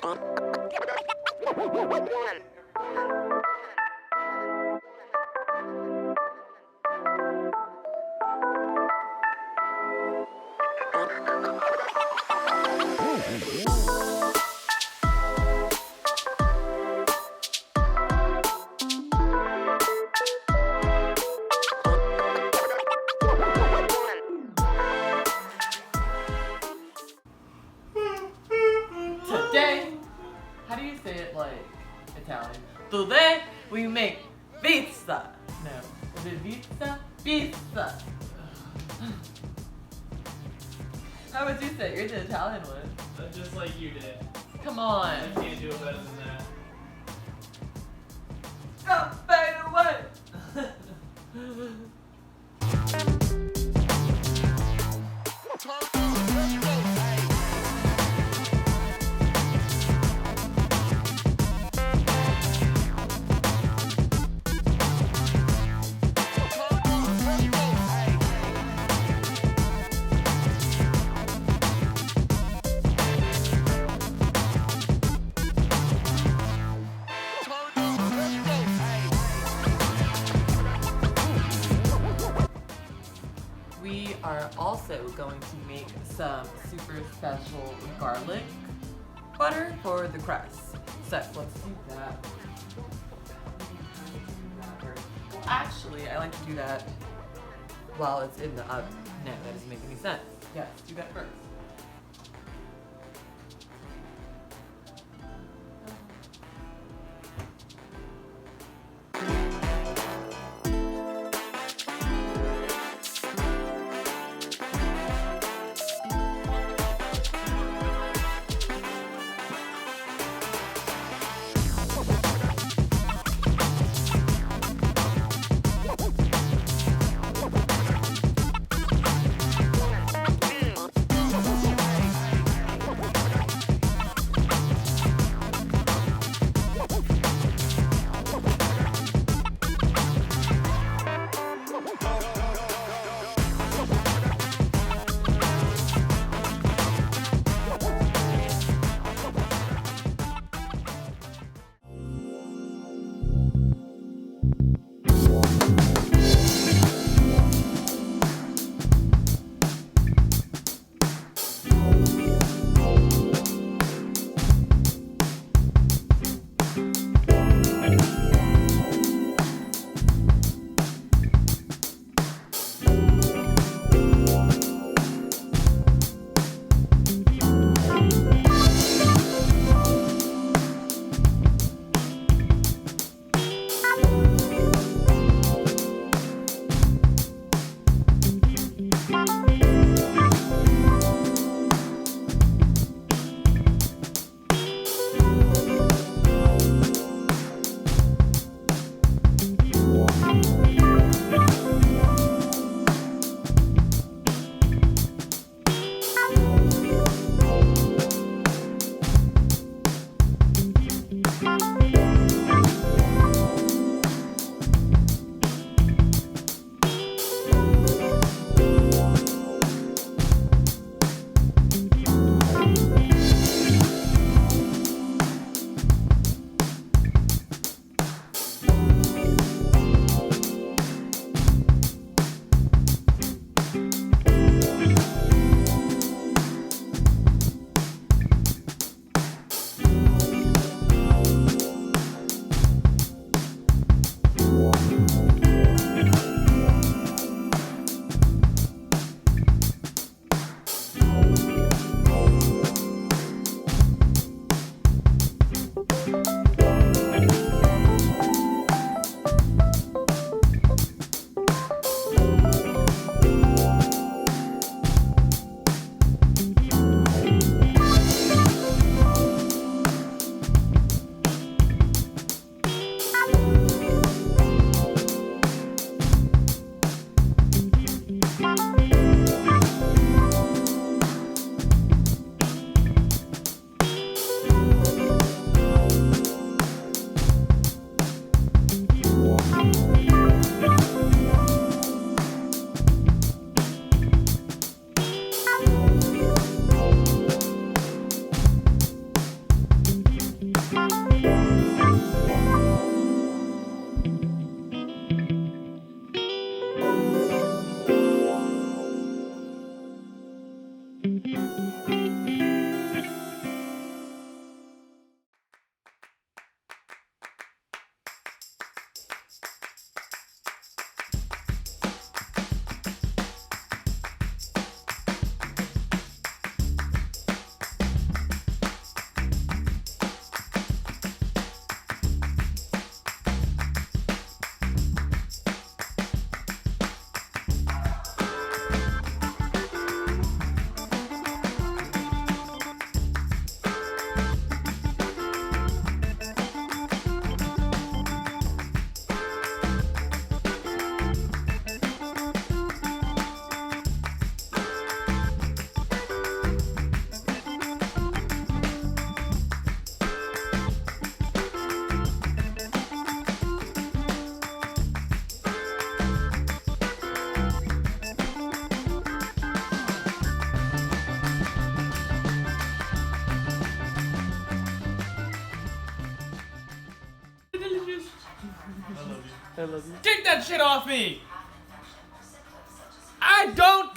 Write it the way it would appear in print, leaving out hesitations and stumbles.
Today, how do you say it like Italian? Today we make pizza. No, is it pizza? Pizza. How would you say it? You're the Italian one. Just like you did. Come on. I can't do it better than that. Come fade away. We are also going to make some super special garlic butter for the crust. So let's do that. Well, actually, I like to do that while it's in the oven. No, that doesn't make any sense. Yes, do that first. I love you. I love you. Take that shit off me! I don't